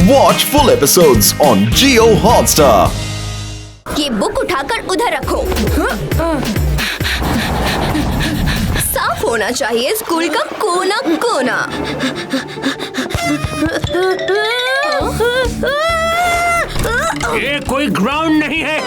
Watch full episodes on Jio Hotstar. ये book उठाकर उधर रखो। साफ होना चाहिए स्कूल का कोना कोना। ये कोई ग्राउंड नहीं है।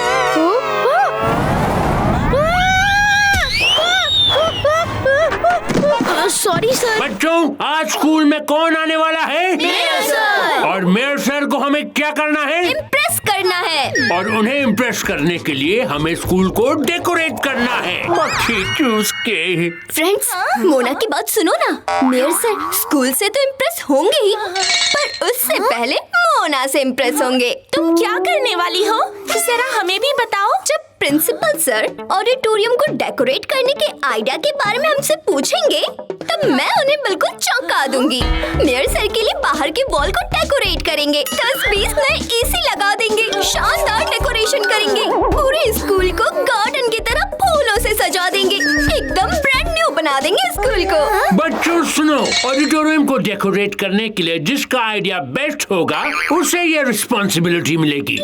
Sorry sir. बच्चों, आज स्कूल में कौन आने वाला है? Mayor sir. और मेयर सर को हमें क्या करना है? इम्प्रेस करना है। और उन्हें इम्प्रेस करने के लिए हमें स्कूल को डेकोरेट करना है। मक्खी चूस के। फ्रेंड्स, मोना की बात सुनो ना। मेयर सर स्कूल से तो इम्प्रेस होंगे ही, पर उससे पहले मोना से इम्प्रेस होंगे। तुम क्या करने वाली हो? जरा हमें भी बताओ। जब प्रिंसिपल सर ऑडिटोरियम को डेकोरेट करने के आइडिया के बारे में हमसे पूछेंगे, तब मैं उन्हें बिल्कुल चौंका दूंगी। मेयर सर के लिए बाहर के वॉल को डेकोरेट करेंगे, 10-20 नए एसी लगा देंगे, शानदार डेकोरेशन करेंगे, पूरे स्कूल को गार्डन की तरह फूलों से सजा देंगे, एकदम ब्रांड न्यू बना देंगे स्कूल को। बच्चों सुनो, ऑडिटोरियम को डेकोरेट करने के लिए जिसका आइडिया बेस्ट होगा उसे ये रिस्पॉन्सिबिलिटी मिलेगी।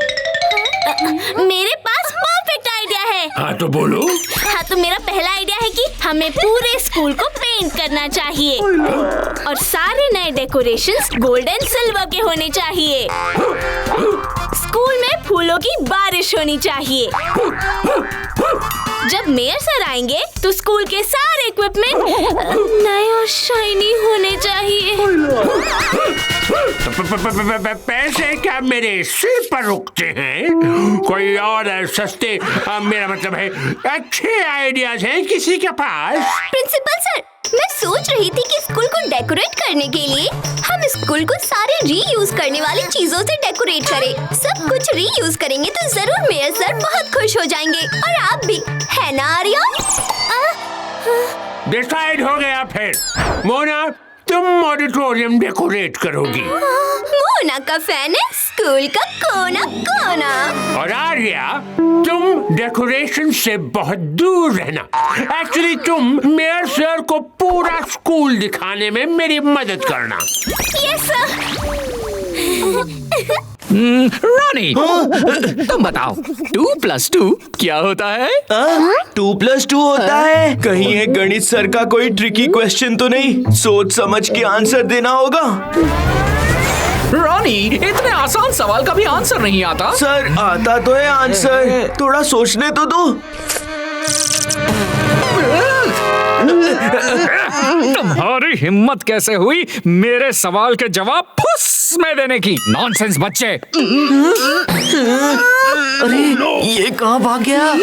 मेरे पास परफेक्ट आइडिया है। हाँ तो बोलो। हाँ तो मेरा पहला आइडिया है कि हमें पूरे स्कूल को पेंट करना चाहिए और सारे नए डेकोरेशंस गोल्ड एंड सिल्वर के होने चाहिए। स्कूल में फूलों की बारिश होनी चाहिए। जब मेयर सर आएंगे तो स्कूल के सारे इक्विपमेंट नए और शाइनी होने चाहिए। पैसे क्या मेरे सिर पर रुकते हैं? कोई और सस्ते, मेरा मतलब है अच्छे आइडियाज हैं किसी के पास? प्रिंसिपल सर, मैं सोच रही थी कि स्कूल को डेकोरेट करने के लिए हम स्कूल को सारे रीयूज करने वाली चीजों से डेकोरेट करें। सब कुछ रीयूज करेंगे तो जरूर मेयर सर बहुत खुश हो जाएंगे और आप भी, है ना आर्या? डिसाइड हो गया फिर। मोना, तुम ऑडिटोरियम डेकोरेट करोगी। मोना का फैन है स्कूल का कोना कोना। और आर्या, तुम डेकोरेशन से बहुत दूर रहना। एक्चुअली तुम मेयर सर को पूरा स्कूल दिखाने में मेरी मदद करना। Yes sir. रॉनी, तुम बताओ 2+2 क्या होता है? 2+2 होता है। कहीं ये गणित सर का कोई ट्रिकी क्वेश्चन तो नहीं? सोच समझ के आंसर देना होगा। रॉनी, इतने आसान सवाल का भी आंसर नहीं आता। सर आता तो है आंसर, थोड़ा सोचने तो दो। तुम्हारी हिम्मत कैसे हुई मेरे सवाल के जवाब फुस में देने की? नॉनसेंस बच्चे। अरे ये कहाँ भाग गया?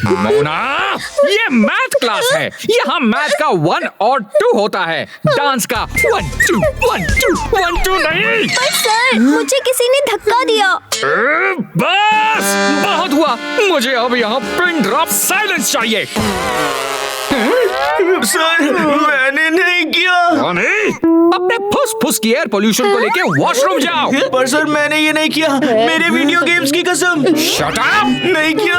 मोना, ये मैथ क्लास है। यहाँ मैथ का 1 और 2 होता है, डांस का 1 2 1 2 1 2 नहीं। पर सर, मुझे किसी ने धक्का दिया। बस बहुत हुआ, मुझे अब यहाँ पिन ड्रॉप साइलेंस चाहिए। सर मैंने नहीं किया। अपने फुस फुस की एयर पोल्यूशन को लेके वॉशरूम जाओ। पर सर मैंने ये नहीं किया, मेरे वीडियो गेम्स की कसम। Shut up! नहीं किया।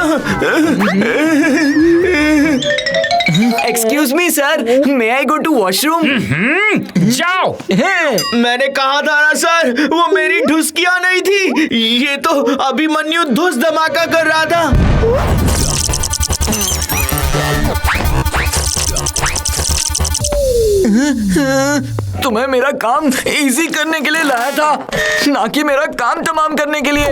Excuse me sir, may I go to washroom? जाओ। मैंने कहा था ना सर, वो मेरी ढुसकियां नहीं थी, ये तो अभिमन्यु धुस धमाका कर रहा था। तुम्हें मेरा काम इजी करने के लिए लाया था, ना कि मेरा काम तमाम करने के लिए।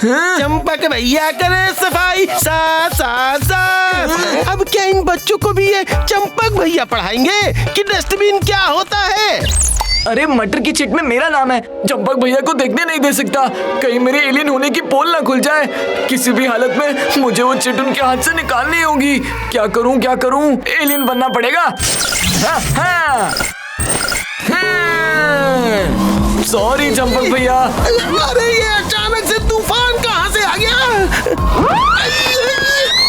चंपक भैया करे सफाई, साथ साथ साथ। अब क्या इन बच्चों को भी ये चंपक भैया पढ़ाएंगे कि डस्टबिन क्या होता है? अरे मटर की चिट में मेरा नाम है, चंपक भैया को देखने नहीं दे सकता। कहीं मेरे एलियन होने की पोल ना खुल जाए। किसी भी हालत में मुझे वो चिट उनके हाथ से निकालनी होगी। क्या करूं क्या करूं? एलियन बनना पड़ेगा। सॉरी चंपक भैया। अरे ये अचानक से तूफान कहाँ से आ गया?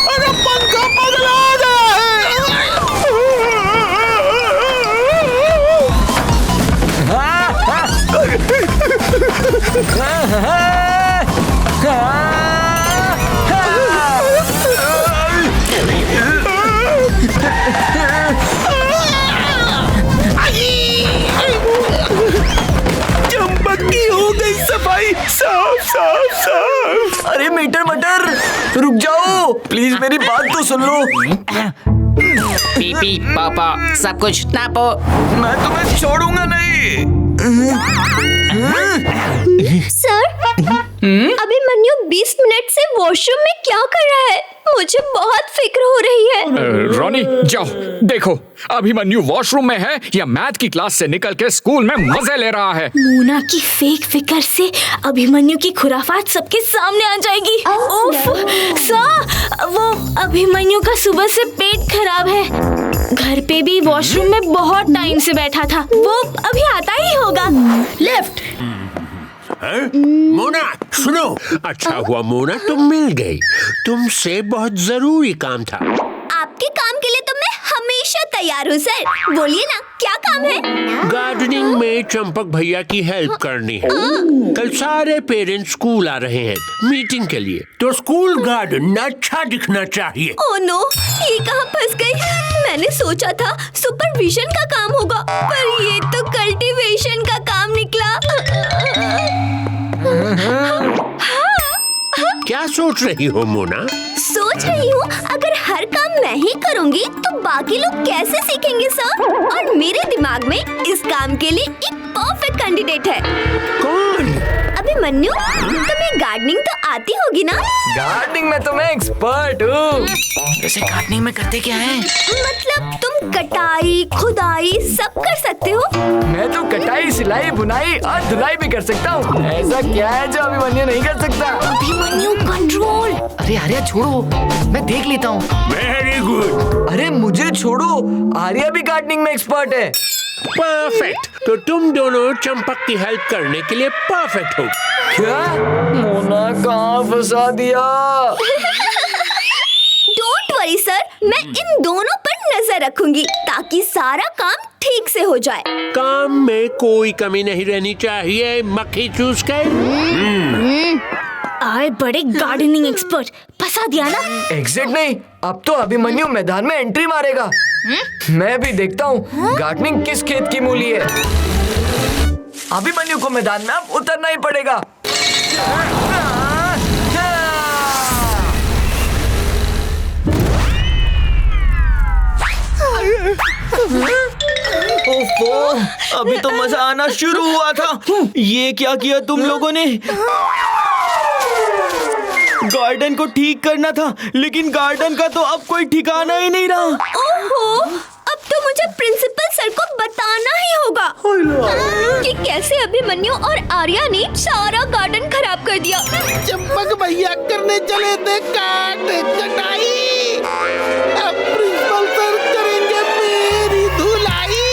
अरे पंखा पगला गया है। चंपक की हो गई सफाई। साफ साफ साफ। अरे मीटर मटर, रुक जाओ प्लीज, मेरी बात तो सुन लो। पीपी पापा सब कुछ नापो। मैं तुम्हें छोड़ूंगा नहीं। सर, अभिमन्यु 20 मिनट से वॉशरूम में क्या कर रहा है? मुझे बहुत फिक्र हो रही है। रॉनी जाओ देखो, अभिमन्यु वॉशरूम में है या मैथ की क्लास से निकल के स्कूल में मजे ले रहा है। मोना की फेक फिक्र से अभिमन्यु की खुराफात सबके सामने आ जाएगी। उफ, सर, वो अभिमन्यु का सुबह से पेट खराब है। घर पे भी वॉशरूम में बहुत टाइम से बैठा था। वो अभी आता ही होगा। लेफ्ट। मोना सुनो, अच्छा हुआ मोना तुम मिल गई। तुमसे बहुत जरूरी काम था। आपके काम के लिए तो मैं हमेशा तैयार हूँ सर। बोलिए ना, क्या काम है? गार्डनिंग में चंपक भैया की हेल्प करनी है। कल सारे पेरेंट्स स्कूल आ रहे हैं मीटिंग के लिए, तो स्कूल गार्डन अच्छा दिखना चाहिए। ओह नो, ये कहाँ फंस गई? मैंने सोचा था सुपरविजन का काम होगा, पर ये तो कल्टीवेशन का काम निकला। क्या सोच रही हो मोना? सोच रही हूँ अगर हर काम मैं ही करूँगी तो बाकी लोग कैसे सीखेंगे सर? और मेरे दिमाग में इस काम के लिए एक परफेक्ट कैंडिडेट है। कौन? अभिमन्यु, तुम्हें गार्डनिंग तो आती होगी ना? गार्डनिंग में तो मैं एक्सपर्ट हूँ। वैसे गार्डनिंग में करते क्या है? मतलब तुम कटाई, खुदाई सब कर सकते हो? मैं तो कटाई, सिलाई, बुनाई और धुलाई भी कर सकता हूँ। ऐसा क्या है जो अभिमन्यु नहीं कर सकता? अभिमन्यु कंट्रोल। अरे आर्या छोड़ो, मैं देख लेता हूँ। वेरी गुड, अरे मुझे छोड़ो, आर्या भी गार्डनिंग में एक्सपर्ट है। परफेक्ट। तो तुम दोनों चंपक की हेल्प करने के लिए परफेक्ट हो। क्या? मोना कहाँ फंसा दिया? डोंट वरी सर, मैं इन दोनों पर नजर रखूंगी ताकि सारा काम ठीक से हो जाए। काम में कोई कमी नहीं रहनी चाहिए। मक्खी चूस के आए बड़े गार्डनिंग एक्सपर्ट, फंसा दिया ना? एग्जिट नहीं, अब तो अभिमन्यु मैदान में एंट्री मारेगा। मैं भी देखता हूँ गार्डनिंग किस खेत की मूली है। अभिमन्यु को मैदान में अब उतरना ही पड़ेगा। ओफो, अभी तो मजा आना शुरू हुआ था। ये क्या किया तुम लोगों ने? गार्डन को ठीक करना था, लेकिन गार्डन का तो अब कोई ठिकाना ही नहीं रहा। ओहो, अब तो मुझे प्रिंसिपल सर को बताना ही होगा कि कैसे अभिमन्यु और आर्या ने सारा गार्डन खराब कर दिया। चंपक भैया करने चले थे कटाई, अब प्रिंसिपल सर करेंगे मेरी धुलाई।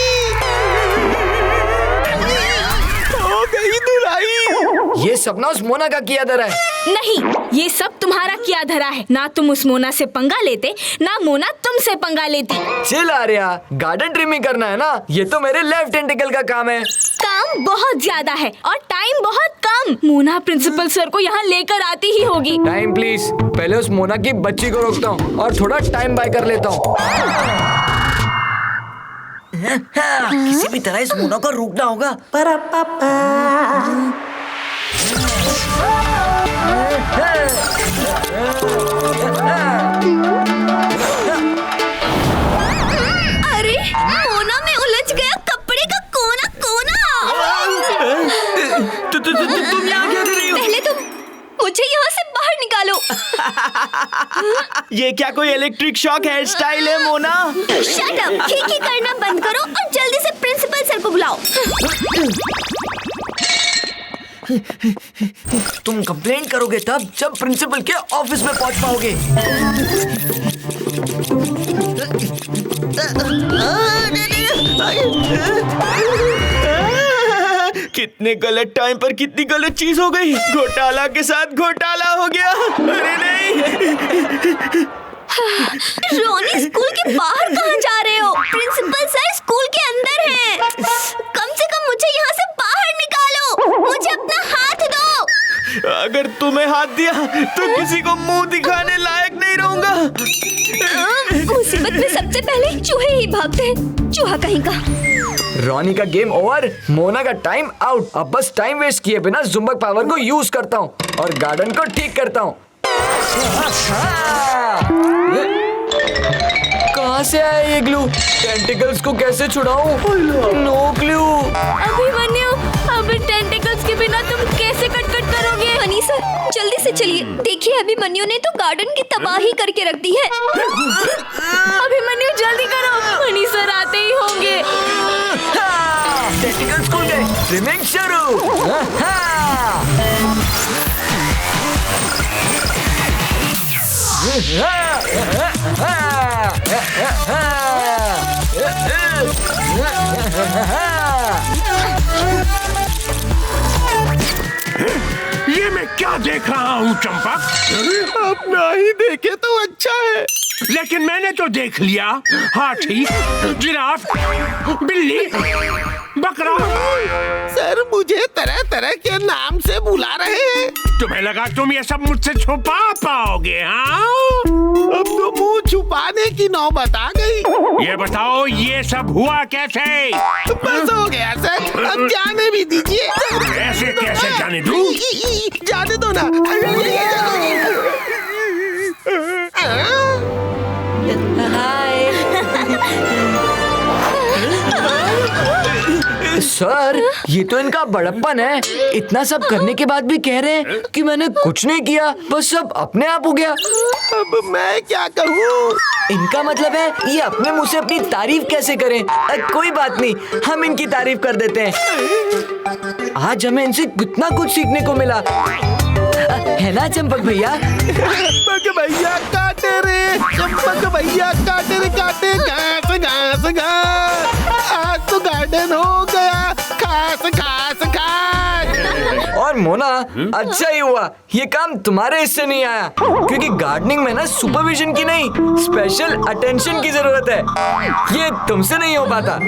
हो गई धुलाई। ये सपना उस मोना का किया धरा है। नहीं, ये सब तुम्हारा किया धरा है। ना तुम उस मोना से पंगा लेते, ना मोना तुमसे पंगा लेती। चिल आर्या, गार्डन ट्रिमिंग करना है ना, ये तो मेरे लेफ्ट टेंटिकल का काम है। काम बहुत ज्यादा है और टाइम बहुत कम। मोना प्रिंसिपल सर को यहाँ लेकर आती ही होगी। टाइम प्लीज, पहले उस मोना की बच्ची को रोकता हूँ और थोड़ा टाइम बाय कर लेता हूँ। किसी भी तरह इस मोना को रोकना होगा। अरे मोना में उलझ गया कपड़े का कोना कोना। तुम यहाँ क्या कर रही हो? पहले तुम मुझे यहाँ से बाहर निकालो। ये क्या कोई इलेक्ट्रिक शॉक हेयर स्टाइल है मोना? शट अप, खींची करना बंद करो और जल्दी से प्रिंसिपल सर को बुलाओ। तुम कंप्लेंट करोगे तब जब प्रिंसिपल के ऑफिस में पहुंच पाओगे। कितने गलत टाइम पर कितनी गलत चीज हो गई। घोटाला के साथ घोटाला हो गया। अरे नहीं। रोनी, स्कूल के बाहर कहाँ जा रहे हो? प्रिंसिपल सर स्कूल के अंदर हैं। कम से कम मुझे यहाँ से बाहर निकालो। मुझे अपना हाथ दो। अगर तुम्हें हाथ दिया तो किसी को मुंह दिखाने लायक नहीं रहूंगा। मुसीबत में सबसे पहले चूहे ही भागते हैं, चूहा कहीं का। रॉनी का गेम ओवर, मोना का टाइम आउट। अब बस टाइम वेस्ट किए बिना जुम्बक पावर को यूज करता हूँ और गार्डन को ठीक करता हूँ। कहाँ से आया ये ग्लू? टेंटिकल्स को कैसे छुड़ाऊं? No clue. अभिमन्यु, अब टेंटिकल्स के बिना तुम कैसे कट करोगे? हनी सर, जल्दी से चलिए। देखिए अभिमन्यु ने तो गार्डन की तबाही करके रख दी है। अभिमन्यु जल्दी करो, हनी सर आते ही होंगे। टेंटिकल्स खुल गए, स्विमिंग शुरू। ये मैं क्या देख रहा हूँ चंपक? अब ना ही देखे तो अच्छा है। लेकिन मैंने तो देख लिया, हाथी, जिराफ, बिल्ली, बकरा। सर मुझे तरह तरह के नाम से बुला रहे हैं। तुम्हें लगा तुम ये सब मुझसे छुपा पाओगे? हाँ, अब तो मुंह छुपाने की नौबत आ गई। ये बताओ ये सब हुआ कैसे? बस हो गया सर, अब जाने भी दीजिए। ऐसे कैसे जाने दूं? जाने दो ना। सर, ये तो इनका बड़प्पन है। इतना सब करने के बाद भी कह रहे हैं कि मैंने कुछ नहीं किया, बस सब अपने आप हो गया। अब मैं क्या कहूँ? इनका मतलब है ये अपने मुंह से अपनी तारीफ कैसे करें? कोई बात नहीं, हम इनकी तारीफ कर देते हैं। आज हमें इनसे कितना कुछ सीखने को मिला, है ना चंपक भैया? चंपक भैया काटे रे, चंपक भैया काटे रे, काटे घास घास घास। आज तो गार्डन हो गया खास खास खास। और मोना, अच्छा ही हुआ ये काम तुम्हारे हिस्से नहीं आया, क्योंकि गार्डनिंग में ना सुपरविजन की नहीं, स्पेशल अटेंशन की जरूरत है। ये तुमसे नहीं हो पाता।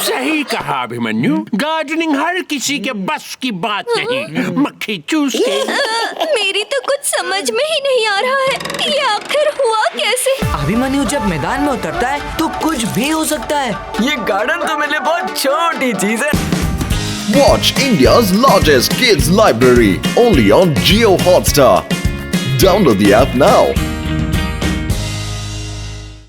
सही कहा अभिमन्यु, गार्डनिंग हर किसी के बस की बात नहीं। मक्खी चूस के। मेरी तो कुछ समझ में ही नहीं आ रहा है, ये आखिर हुआ कैसे? अभिमन्यु जब मैदान में उतरता है तो कुछ भी हो सकता है। ये गार्डन तो मेरे लिए बहुत छोटी चीज है। Watch India's largest kids library only on Jio Hotstar. Download the app now.